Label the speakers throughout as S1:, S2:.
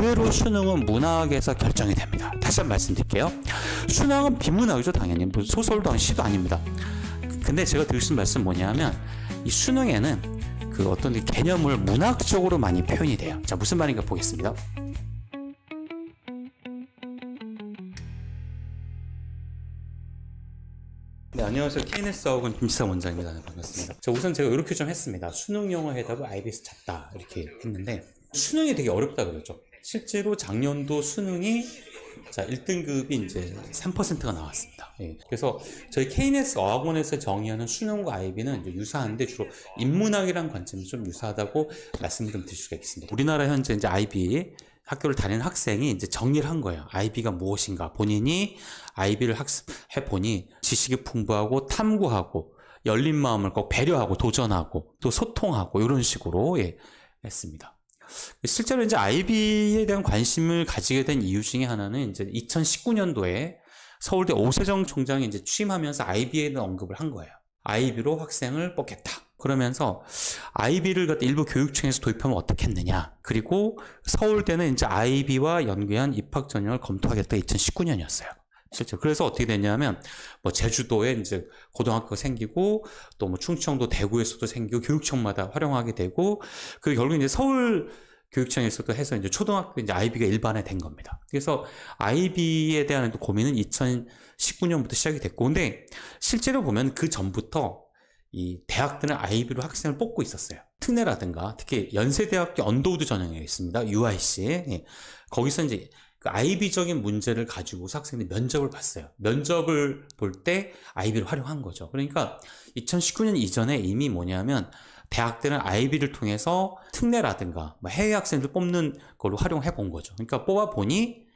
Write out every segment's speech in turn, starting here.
S1: 의외로 수능은 문학에서 결정이 됩니다. 다시 한번 말씀드릴게요. 수능은 비문학이죠, 당연히. 소설도 아니고 시도 아닙니다. 근데 제가 드릴 수 있는 말씀은 뭐냐면, 이 수능에는 그 어떤 개념을 문학적으로 많이 표현이 돼요. 자, 무슨 말인가 보겠습니다. 네, 안녕하세요. KNS 학원 김지상 원장입니다. 네, 반갑습니다. 자, 우선 제가 이렇게 좀 했습니다. 수능 영어 해답을 IB에서 찾다 이렇게 했는데, 수능이 되게 어렵다 그랬죠. 실제로 작년도 수능이 1등급이 이제 3%가 나왔습니다. 예. 그래서 저희 KNS 어학원에서 정의하는 수능과 IB는 이제 유사한데 주로 인문학이라는 관점이 좀 유사하다고 말씀을 좀 드릴 수가 있습니다. 우리나라 현재 이제 IB 학교를 다니는 학생이 이제 정리를 한 거예요. IB가 무엇인가. 본인이 IB를 학습해 보니 지식이 풍부하고 탐구하고 열린 마음을 꼭 배려하고 도전하고 또 소통하고 이런 식으로 했습니다. 실제로 이제 IB에 대한 관심을 가지게 된 이유 중에 하나는 이제 2019년도에 서울대 오세정 총장이 이제 취임하면서 IB에 대한 언급을 한 거예요. IB로 학생을 뽑겠다. 그러면서 IB를 일부 교육청에서 도입하면 어떻겠느냐. 그리고 서울대는 이제 IB와 연계한 입학 전형을 검토하겠다. 2019년이었어요. 실제로. 그래서 어떻게 됐냐면, 제주도에 이제 고등학교가 생기고, 또 충청도 대구에서도 생기고, 교육청마다 활용하게 되고, 그리고 결국 이제 서울 교육청에서도 해서 이제 초등학교 이제 IB가 일반화된 겁니다. 그래서 IB에 대한 고민은 2019년부터 시작이 됐고, 근데 실제로 보면 그 전부터 이 대학들은 IB로 학생을 뽑고 있었어요. 특례라든가, 특히 연세대학교 언더우드 전형에 있습니다. UIC. 예. 거기서 이제 그 IB적인 문제를 가지고서 학생들이 면접을 봤어요. 면접을 볼 때 IB를 활용한 거죠. 그러니까 2019년 이전에 이미 뭐냐면 대학들은 IB를 통해서 특례라든가 해외 학생들 뽑는 걸로 활용해 본 거죠. 그러니까 뽑아보니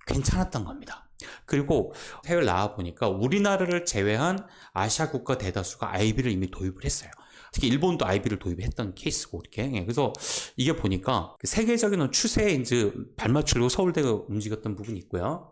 S1: 괜찮았던 겁니다. 그리고 해외를 나와보니까 우리나라를 제외한 아시아 국가 대다수가 IB를 이미 도입을 했어요. 특히 일본도 IB를 도입했던 케이스고, 이렇게. 그래서 이게 보니까 세계적인 추세에 이제 발맞추려고 서울대가 움직였던 부분이 있고요.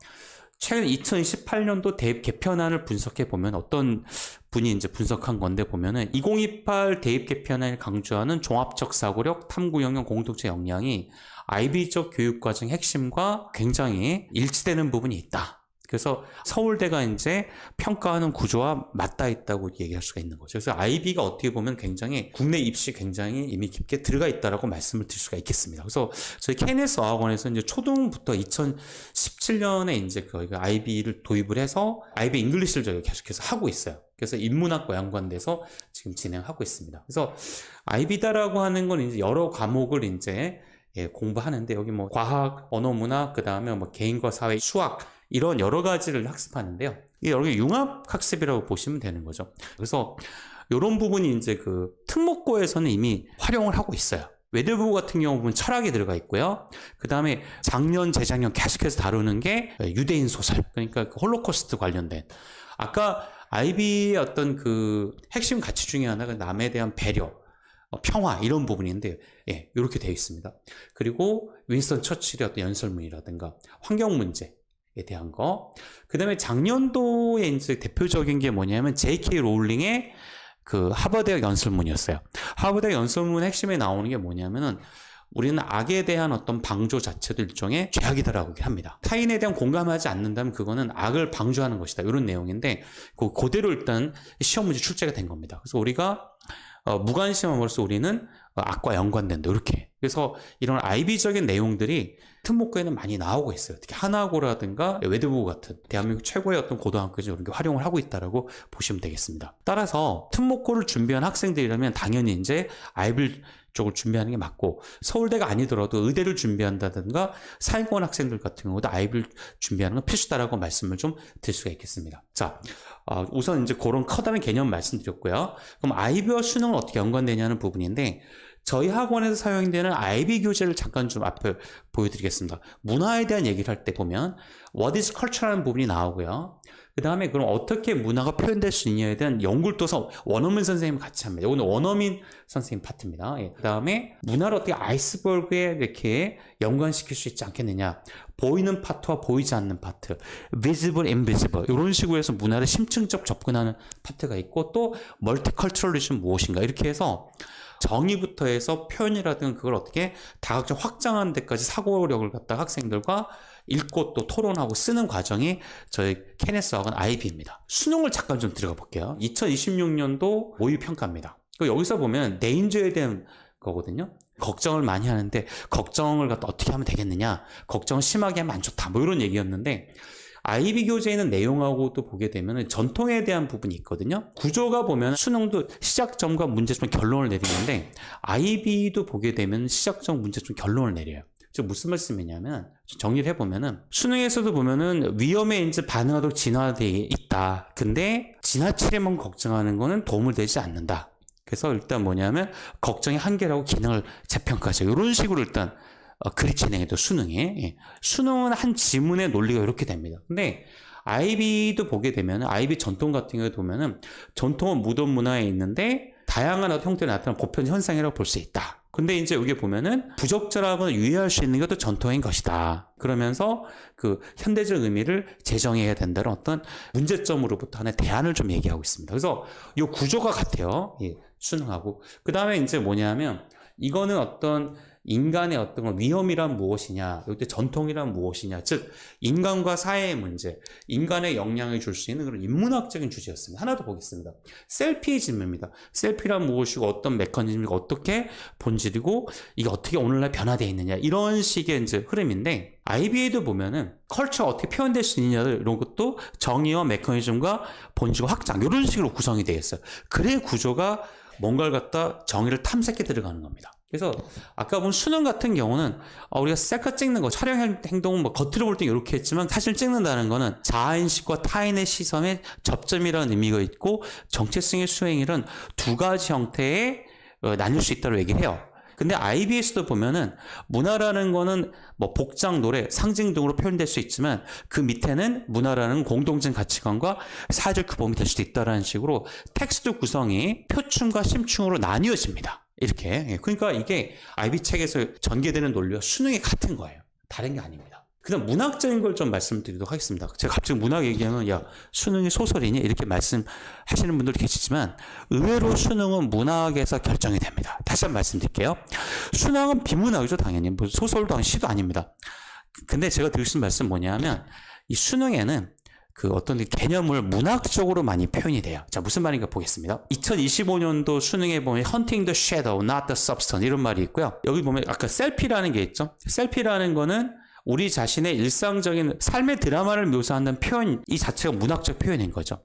S1: 최근 2028년도 대입 개편안을 분석해 보면 어떤 분이 이제 분석한 건데 보면은 2028 대입 개편안을 강조하는 종합적 사고력, 탐구 영역, 공동체 역량이 IB적 교육과정 핵심과 굉장히 일치되는 부분이 있다. 그래서 서울대가 이제 평가하는 구조와 맞닿아 있다고 얘기할 수가 있는 거죠. 그래서 IB가 어떻게 보면 굉장히 국내 입시 굉장히 이미 깊게 들어가 있다라고 말씀을 드릴 수가 있겠습니다. 그래서 저희 KNS 어학원에서 이제 초등부터 2017년에 이제 저희가 IB를 도입을 해서 IB 잉글리시를 저희가 계속해서 하고 있어요. 그래서 인문학과 연관돼서 지금 진행하고 있습니다. 그래서 IB다라고 하는 건 이제 여러 과목을 이제 공부하는데 여기 과학, 언어문학, 그 다음에 개인과 사회, 수학 이런 여러 가지를 학습하는데요. 이게 여러 개 융합 학습이라고 보시면 되는 거죠. 그래서 이런 부분이 이제 그 특목고에서는 이미 활용을 하고 있어요. 외대부 같은 경우 보면 철학이 들어가 있고요. 그 다음에 작년, 재작년 계속해서 다루는 게 유대인 소설. 그러니까 그 홀로코스트 관련된. 아까 IB의 어떤 그 핵심 가치 중에 하나가 남에 대한 배려, 평화 이런 부분인데 이렇게 되어 있습니다. 그리고 윈스턴 처칠의 어떤 연설문이라든가 환경 문제에 대한 거. 그 다음에 작년도에 이제 대표적인 게 뭐냐면 J.K. 롤링의 그 하버드대학 연설문이었어요. 하버드대학 연설문 핵심에 나오는 게 뭐냐면은 우리는 악에 대한 어떤 방조 자체도 일종의 죄악이다라고 합니다. 타인에 대한 공감하지 않는다면 그거는 악을 방조하는 것이다. 이런 내용인데 그대로 일단 시험 문제 출제가 된 겁니다. 그래서 우리가 무관심함으로써 우리는 악과 연관된다. 이렇게. 그래서 이런 IB적인 내용들이 특목고에는 많이 나오고 있어요. 특히 하나고라든가 외대부 같은 대한민국 최고의 어떤 고등학교에서 이런 게 활용을 하고 있다라고 보시면 되겠습니다. 따라서 특목고를 준비한 학생들이라면 당연히 이제 IB 쪽을 준비하는 게 맞고, 서울대가 아니더라도 의대를 준비한다든가 사회공헌 학생들 같은 경우도 IB를 준비하는 건 필수다라고 말씀을 좀 드릴 수가 있겠습니다. 자, 우선 이제 그런 커다란 개념 말씀드렸고요. 그럼 IB와 수능은 어떻게 연관되냐는 부분인데, 저희 학원에서 사용되는 IB 교재를 잠깐 좀 앞에 보여드리겠습니다. 문화에 대한 얘기를 할 때 보면 What is culture라는 부분이 나오고요. 그 다음에 그럼 어떻게 문화가 표현될 수 있냐에 대한 연구를 떠서 원어민 선생님 같이 합니다. 이거는 원어민 선생님 파트입니다. 그 다음에 문화를 어떻게 아이스버그에 이렇게 연관시킬 수 있지 않겠느냐. 보이는 파트와 보이지 않는 파트, visible, invisible 이런 식으로 해서 문화를 심층적 접근하는 파트가 있고, 또 멀티컬처럴리즘 무엇인가 이렇게 해서 정의부터 해서 표현이라든 그걸 어떻게 다각적 확장하는 데까지 사고력을 갖다 학생들과 읽고 또 토론하고 쓰는 과정이 저희 케네스 학원 IB입니다. 수능을 잠깐 좀 들어가 볼게요. 2026년도 모의 평가입니다. 여기서 보면 내 인조에 대한 거거든요. 걱정을 많이 하는데 걱정을 갖다 어떻게 하면 되겠느냐, 걱정을 심하게 하면 안 좋다, 뭐 이런 얘기였는데, IB 교재에 있는 내용하고 또 보게 되면 전통에 대한 부분이 있거든요. 구조가 보면 수능도 시작점과 문제점 결론을 내리는데 IB도 보게 되면 시작점 문제점 결론을 내려요. 즉 무슨 말씀이냐면, 정리를 해보면은 수능에서도 보면은 위험에 이제 반응하도록 진화되어 있다. 근데 지나치게만 걱정하는 거는 도움을 되지 않는다. 그래서 일단 뭐냐면 걱정의 한계라고 기능을 재평가하죠. 이런 식으로 일단 글이 진행해도 수능에. 예. 수능은 한 지문의 논리가 이렇게 됩니다. 근데 IB도 보게 되면 IB 전통 같은 경우에 보면은 전통은 무덤 문화에 있는데 다양한 형태로 나타나는 보편 현상이라고 볼 수 있다. 근데 이제 여기 보면은 부적절하거나 유의할 수 있는 것도 전통인 것이다. 그러면서 그 현대적 의미를 재정해야 된다는 어떤 문제점으로부터 하나의 대안을 좀 얘기하고 있습니다. 그래서 이 구조가 같아요. 예, 수능하고. 그 다음에 이제 뭐냐면 이거는 어떤 인간의 어떤 위험이란 무엇이냐, 여기 전통이란 무엇이냐, 즉 인간과 사회의 문제, 인간의 영향을 줄 수 있는 그런 인문학적인 주제였습니다. 하나 더 보겠습니다. 셀피의 질문입니다. 셀피란 무엇이고 어떤 메커니즘이 어떻게 본질이고 이게 어떻게 오늘날 변화되어 있느냐, 이런 식의 이제 흐름인데, IBA도 보면은 컬처가 어떻게 표현될 수 있느냐 이런 것도 정의와 메커니즘과 본질과 확장 이런 식으로 구성이 되어 있어요. 그래 구조가 뭔가를 갖다 정의를 탐색해 들어가는 겁니다. 그래서 아까 본 수능 같은 경우는 우리가 셀카 찍는 거, 촬영 행동은 뭐 겉으로 볼 때 이렇게 했지만 사실 찍는다는 거는 자아인식과 타인의 시선의 접점이라는 의미가 있고 정체성의 수행이란 두 가지 형태에 나뉠 수 있다고 얘기해요. 근데 IBS도 보면은 문화라는 거는 뭐 복장, 노래, 상징 등으로 표현될 수 있지만 그 밑에는 문화라는 공동적 가치관과 사회적 규범이 될 수도 있다는 식으로 텍스트 구성이 표충과 심충으로 나뉘어집니다. 이렇게. 그러니까 이게 IB 책에서 전개되는 논리와 수능이 같은 거예요. 다른 게 아닙니다. 그다음 문학적인 걸 좀 말씀드리도록 하겠습니다. 제가 갑자기 문학 얘기하면 야 수능이 소설이니 이렇게 말씀하시는 분들도 계시지만 의외로 수능은 문학에서 결정이 됩니다. 다시 한번 말씀드릴게요. 수능은 비문학이죠, 당연히. 뭐 소설도 아니고 시도 아닙니다. 근데 제가 드릴 수 있는 말씀 뭐냐면 이 수능에는 그 어떤 개념을 문학적으로 많이 표현이 돼요. 자, 무슨 말인가 보겠습니다. 2025년도 수능에 보면 Hunting the shadow, not the substance 이런 말이 있고요. 여기 보면 아까 셀피라는 게 있죠. 셀피라는 거는 우리 자신의 일상적인 삶의 드라마를 묘사하는 표현, 이 자체가 문학적 표현인 거죠.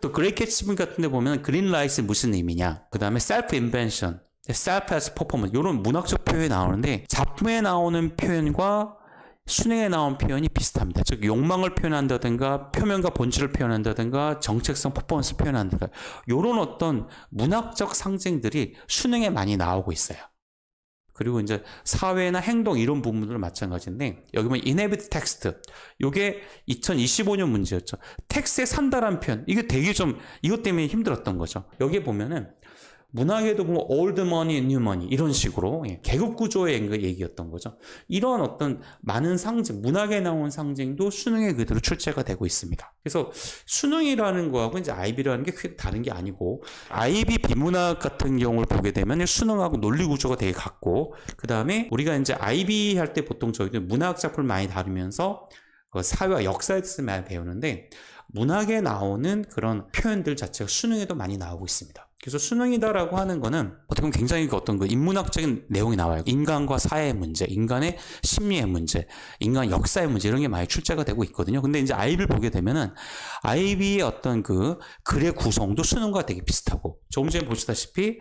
S1: 또 그레이 캐치빈 같은 데 보면 그린라이트는 무슨 의미냐, 그 다음에 셀프 인벤션, 셀프 에스 퍼포먼스 이런 문학적 표현이 나오는데 작품에 나오는 표현과 수능에 나온 표현이 비슷합니다. 즉 욕망을 표현한다든가 표면과 본질을 표현한다든가 정책성 퍼포먼스를 표현한다든가 이런 어떤 문학적 상징들이 수능에 많이 나오고 있어요. 그리고 이제 사회나 행동 이런 부분들은 마찬가지인데 여기 보면 inhabit text 이게 2025년 문제였죠. 텍스트에 산다란 표현 이게 되게 좀 이것 때문에 힘들었던 거죠. 여기 보면은 문학에도 보면 old money, new money 이런 식으로 계급 구조의 얘기였던 거죠. 이런 어떤 많은 상징, 문학에 나온 상징도 수능에 그대로 출제가 되고 있습니다. 그래서 수능이라는 거하고 이제 IB라는 게 크게 다른 게 아니고 IB 비문학 같은 경우를 보게 되면 수능하고 논리 구조가 되게 같고 그 다음에 우리가 이제 IB 할 때 보통 저희들 문학 작품을 많이 다루면서 사회와 역사에 대해서 많이 배우는데 문학에 나오는 그런 표현들 자체가 수능에도 많이 나오고 있습니다. 그래서 수능이다라고 하는 거는 어떻게 보면 굉장히 어떤 그 인문학적인 내용이 나와요. 인간과 사회의 문제, 인간의 심리의 문제, 인간 역사의 문제 이런 게 많이 출제가 되고 있거든요. 근데 이제 IB를 보게 되면은 IB의 어떤 그 글의 구성도 수능과 되게 비슷하고 조금 전에 보시다시피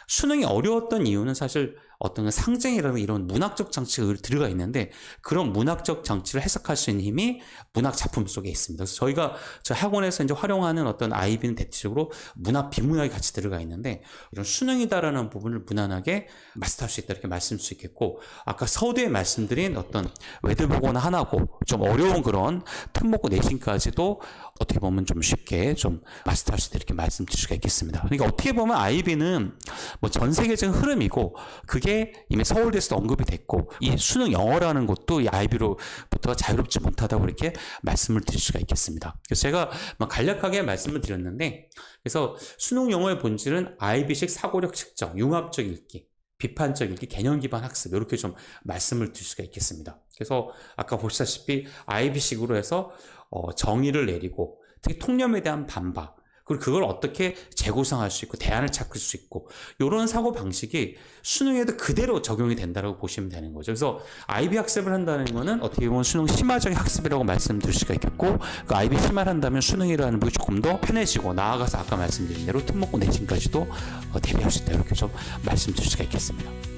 S1: 수능이 어려웠던 이유는 사실 어떤 상징이라는 이런 문학적 장치가 들어가 있는데 그런 문학적 장치를 해석할 수 있는 힘이 문학 작품 속에 있습니다. 그래서 저희가 저 학원에서 이제 활용하는 어떤 IB는 대체적으로 문학 비문학이 같이 들어가 있는데 이런 수능이다라는 부분을 무난하게 마스터할 수 있다 이렇게 말씀드릴 수 있겠고 아까 서두에 말씀드린 어떤 외대보고나 하나고 좀 어려운 그런 특목고 내신까지도 어떻게 보면 좀 쉽게 좀 마스터할 수 있다 이렇게 말씀드릴 수가 있겠습니다. 그러니까 어떻게 보면 IB는 뭐 전 세계적인 흐름이고 그게 그게 이미 서울대에서도 언급이 됐고 이 수능 영어라는 것도 이 IB로부터 자유롭지 못하다고 이렇게 말씀을 드릴 수가 있겠습니다. 그래서 제가 간략하게 말씀을 드렸는데 그래서 수능 영어의 본질은 IB식 사고력 측정, 융합적 읽기, 비판적 읽기, 개념 기반 학습 이렇게 좀 말씀을 드릴 수가 있겠습니다. 그래서 아까 보시다시피 IB식으로 해서 정의를 내리고 특히 통념에 대한 반박 그리고 그걸 어떻게 재구성할 수 있고 대안을 찾을 수 있고 이런 사고 방식이 수능에도 그대로 적용이 된다고 보시면 되는 거죠. 그래서 IB 학습을 한다는 거는 어떻게 보면 수능 심화적인 학습이라고 말씀드릴 수가 있겠고 그 IB 심화를 한다면 수능이라는 부분이 조금 더 편해지고 나아가서 아까 말씀드린 대로 특목고 내신까지도 대비할 수 있다 이렇게 좀 말씀드릴 수가 있겠습니다.